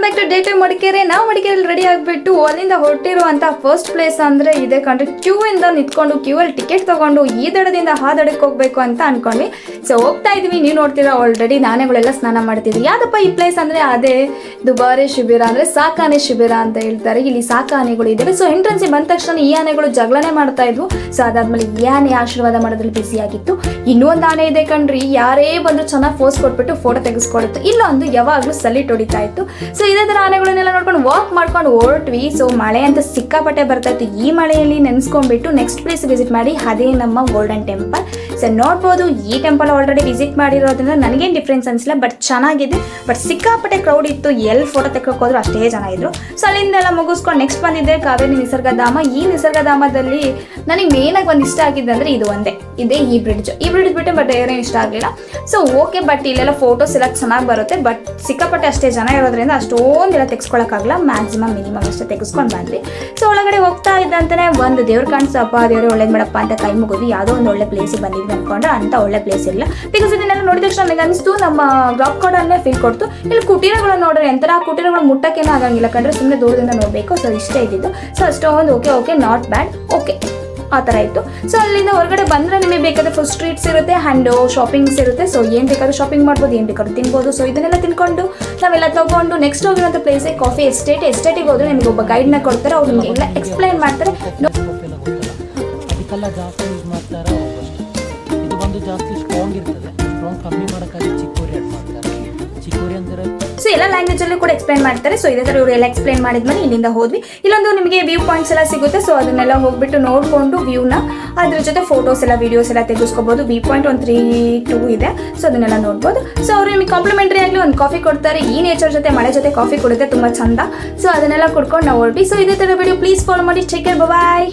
Back to day two Madikeri. ನಾವು ಮಡಿಕೇರಿಯಲ್ಲಿ ready ಆಗಿಬಿಟ್ಟು ಅಲ್ಲಿಂದ ಹೊರಟಿರುವಂಥ ಫಸ್ಟ್ ಪ್ಲೇಸ್ ಅಂದರೆ ಇದೆ ಕಂಡ್ರೆ. ಕ್ಯೂ ಇಂದ ನಿಂತ್ಕೊಂಡು ಕ್ಯೂ ಅಲ್ಲಿ ಟಿಕೆಟ್ ತೊಗೊಂಡು ಈ ದಡದಿಂದ ಆ ದಡಕ್ಕೆ ಹೋಗಬೇಕು ಅಂತ ಅನ್ಕೊಂಡ್ವಿ. ಸೊ ಹೋಗ್ತಾ ಇದ್ವಿ. ನೀವು ನೋಡ್ತೀರಾ ಆಲ್ರೆಡಿ ಆನೆಗಳೆಲ್ಲ ಸ್ನಾನ ಮಾಡ್ತಿದ್ವಿ. ಯಾವ್ದಪ್ಪ ಈ ಪ್ಲೇಸ್ ಅಂದರೆ ಅದೇ ದುಬಾರೆ ಶಿಬಿರ, ಅಂದರೆ ಸಾಕಾನೆ ಶಿಬಿರ ಅಂತ ಹೇಳ್ತಾರೆ. ಇಲ್ಲಿ ಸಾಕು ಆನೆಗಳು ಇದ್ದಾವೆ. ಸೊ ಎಂಟ್ರೆನ್ಸ್ ಬಂದ ತಕ್ಷಣ ಈ ಆನೆಗಳು ಜಗಳನೆ ಮಾಡ್ತಾ ಇದ್ವು. ಸೊ ಅದಾದ್ಮೇಲೆ ಈ ಆನೆ ಆಶೀರ್ವಾದ ಮಾಡೋದ್ರಲ್ಲಿ ಬಿಸಿ ಆಗಿತ್ತು. ಇನ್ನೂ ಒಂದು ಆನೆ ಇದೆ ಕಣ್ರಿ, ಯಾರೇ ಬಂದು ಚೆನ್ನಾಗಿ ಫೋಸ್ ಕೊಟ್ಬಿಟ್ಟು ಫೋಟೋ ತೆಗೆಸ್ಕೊಡುತ್ತೆ. ಇಲ್ಲೊಂದು ಯಾವಾಗಲೂ ಸಲಿಟ್ ಹೊಡಿತಾ ಇತ್ತು. ಸೊ ಇದೇ ಥರ ಆನೆಗಳನ್ನೆಲ್ಲ ನೋಡ್ಕೊಂಡು ವಾಕ್ ಮಾಡ್ಕೊಂಡು ಹೊರಟ್ವಿ. ಸೊ ಮಳೆ ಅಂತ ಸಿಕ್ಕಾಪಟ್ಟೆ ಬರ್ತಾ ಇತ್ತು. ಈ ಮಳೆಯಲ್ಲಿ ನೆನೆಸ್ಕೊಂಡ್ಬಿಟ್ಟು ನೆಕ್ಸ್ಟ್ ಪ್ಲೇಸ್ ವಿಸಿಟ್ ಮಾಡಿ, ಅದೇ ನಮ್ಮ ಗೋಲ್ಡನ್ ಟೆಂಪಲ್. ಸೊ ನೋಡ್ಬೋದು, ಈ ಟೆಂಪಲ್ ಆಲ್ರೆಡಿ ವಿಸಿಟ್ ಮಾಡಿರೋದ್ರಿಂದ ನನಗೇನು ಡಿಫ್ರೆನ್ಸ್ ಅನಿಸಿಲ್ಲ, ಬಟ್ ಚೆನ್ನಾಗಿದೆ. ಬಟ್ ಸಿಕ್ಕಾಪಟ್ಟೆ ಕ್ರೌಡ್ ಇತ್ತು, ಎಲ್ಲಿ ಫೋಟೋ ತೆಕ್ಕೋದ್ರು ಅಷ್ಟೇ ಜನ ಇದ್ರು. ಸೊ ಅಲ್ಲಿಂದೆಲ್ಲ ಮುಗಿಸ್ಕೊಂಡು ನೆಕ್ಸ್ಟ್ ಬಂದಿದ್ದೆ ಕಾವೇರಿ ನಿಸರ್ಗಧಾಮ. ಈ ನಿಸರ್ಗಧಾಮದಲ್ಲಿ ನನಗೆ ಮೇನಾಗಿ ಒಂದು ಇಷ್ಟ ಆಗಿದ್ದು ಅಂದರೆ ಇದು ಒಂದೇ ಇದೆ, ಈ ಬ್ರಿಡ್ಜ್ ಬಿಟ್ಟು ಬಟ್ ಏನೂ ಇಷ್ಟ ಆಗಲಿಲ್ಲ. ಸೊ ಓಕೆ, ಬಟ್ ಇಲ್ಲೆಲ್ಲ ಫೋಟೋಸ್ ಎಲ್ಲ ಚೆನ್ನಾಗಿ ಬರುತ್ತೆ. ಬಟ್ ಸಿಕ್ಕಾಪಟ್ಟೆ ಅಷ್ಟೇ ಜನ ಇರೋದ್ರಿಂದ ಅಷ್ಟೊಂದೆಲ್ಲ ತೆಗೆಸ್ಕೊಳಕ್ಕಾಗಲ್ಲ. ಮ್ಯಾಕ್ಸಿಮಮ್ ಮಿನಿಮಮ್ ಅಷ್ಟೇ ತೆಗೆಸ್ಕೊಂಡು ಬಂದ್ವಿ. ಸೊ ಒಳಗಡೆ ಹೋಗ್ತಾ ಇದ್ದಂತಾನೆ ಒಂದು ದೇವ್ರು ಕಾಣಿಸಪ್ಪ, ದೇವ್ರೆ ಒಳ್ಳೇದು ಮಾಡಪ್ಪ ಅಂತ ಕೈ ಮುಗಿದ್ವಿ. ಯಾವುದೋ ಒಂದು ಒಳ್ಳೆ ಪ್ಲೇಸಿಗೆ ಬಂದಿದ್ವಿ ಅನ್ಕೊಂಡ್ರೆ ಅಂತ ಒಳ್ಳೆ ಪ್ಲೇಸ್ ಇಲ್ಲ. ಬಿಕಾಸ್ ಇದನ್ನೆಲ್ಲ ನೋಡಿದ ತಕ್ಷಣ ನನಗೆ ಅನಿಸ್ತು ನಮ್ಮ ರಾಕ್ ಕಾರ್ಡನ್ನೇ ಫೀಲ್ ಕೊಡ್ತು. ಇಲ್ಲಿ ಕುಟೀರಗಳು ನೋಡ್ರಿ, ಎಂಥರ ಕುಟೀರಗಳು ಮುಟ್ಟಕ್ಕೇನೂ ಆಗಂಗಿಲ್ಲ ಕಂಡ್ರೆ, ಸುಮ್ಮನೆ ದೂರದಿಂದ ನೋಡಬೇಕು. ಸೊ ಇಷ್ಟೇ ಇದ್ದಿದ್ದು. ಸೊ ಅಷ್ಟೊಂದು ಓಕೆ ನಾಟ್ ಬ್ಯಾಡ್, ಓಕೆ ಆ ಥರ ಇತ್ತು. ಸೊ ಅಲ್ಲಿಂದ ಹೊರಗಡೆ ಬಂದರೆ ನಿಮಗೆ ಬೇಕಾದ್ರೆ ಫುಲ್ ಸ್ಟ್ರೀಟ್ಸ್ ಇರುತ್ತೆ ಆ್ಯಂಡ್ ಶಾಪಿಂಗ್ಸ್ ಇರುತ್ತೆ. ಸೊ ಏನು ಬೇಕಾದ್ರೂ ಶಾಪಿಂಗ್ ಮಾಡ್ಬೋದು, ಏನು ಬೇಕಾದ್ರೂ ತಿನ್ಬೋದು. ಸೊ ಇದನ್ನೆಲ್ಲ ತಿನ್ಕೊಂಡು ನಾವೆಲ್ಲ ತೊಗೊಂಡು ನೆಕ್ಸ್ಟ್ ಹೋಗಿರೋಂಥ ಪ್ಲೇಸೇ ಕಾಫಿ ಎಸ್ಟೇಟಿಗೆ ಹೋದ್ರೆ ನಿಮಗೆ ಒಬ್ಬ ಗೈಡ್ನ ಕೊಡ್ತಾರೆ. ಅವ್ರು ನಿಮಗೆ ಎಲ್ಲ ಎಕ್ಸ್ಪ್ಲೈನ್ ಮಾಡ್ತಾರೆ. ಅದಕ್ಕೆಲ್ಲ ಜಾಸ್ತಿ ಯೂಸ್ ಮಾಡ್ತಾರೆ. ಇದು ಒಂದು ಜಾಸ್ತಿ ಸ್ಟ್ರಾಂಗ್ ಇರ್ತದೆ. ಸ್ಟ್ರಾಂಗ್ ಕಮ್ಮಿ ಮಾಡೋಕ್ಕಾಗಿ ಚಿಕ್ಕೋರಿ ಆ್ಯಡ್ ಮಾಡ್ತಾರೆ. ಚಿಕ್ಕೋರಿ ಅಂದರೆ ಸೊ ಎಲ್ಲ ಲ್ಯಾಂಗ್ವೇಜಲ್ಲೂ ಕೂಡ ಎಕ್ಸ್ಪ್ಲೈನ್ ಮಾಡ್ತಾರೆ. ಸೊ ಇದೇ ಥರ ಇವರು ಎಲ್ಲ ಎಕ್ಸ್ಪ್ಲೈನ್ ಮಾಡಿದ್ಮೇಲೆ ಇಲ್ಲಿಂದ ಹೋದ್ವಿ. ಇಲ್ಲೊಂದು ನಿಮಗೆ ವ್ಯೂ ಪಾಯಿಂಟ್ಸ್ ಎಲ್ಲ ಸಿಗುತ್ತೆ. ಸೊ ಅದನ್ನೆಲ್ಲ ಹೋಗ್ಬಿಟ್ಟು ನೋಡಿಕೊಂಡು ವ್ಯೂನ ಅದ್ರ ಜೊತೆ ಫೋಟೋಸ್ ಎಲ್ಲ ವೀಡಿಯೋಸ್ ಎಲ್ಲ ತೆಗೆಸ್ಕೋಬೋದು. ವ್ಯೂ ಪಾಯಿಂಟ್ 132 ಇದೆ. ಸೊ ಅದನ್ನೆಲ್ಲ ನೋಡ್ಬೋದು. ಸೊ ಅವರು ನಿಮಗೆ ಕಾಂಪ್ಲಿಮೆಂಟ್ರಿ ಆಗಲಿ ಒಂದು ಕಾಫಿ ಕೊಡ್ತಾರೆ. ಈ ನೇಚರ್ ಜೊತೆ ಮಳೆ ಜೊತೆ ಕಾಫಿ ಕೊಡುತ್ತೆ, ತುಂಬ ಚಂದ. ಸೊ ಅದನ್ನೆಲ್ಲ ಕುಡ್ಕೊಂಡು ನಾವು ಹೊರಟ್ವಿ. ಸೊ ಇದೇ ಥರ ವಿಡಿಯೋ ಪ್ಲೀಸ್ ಫಾಲೋ ಮಾಡಿ. ಟೇಕ್ ಕೇರ್, ಬಾಯ್.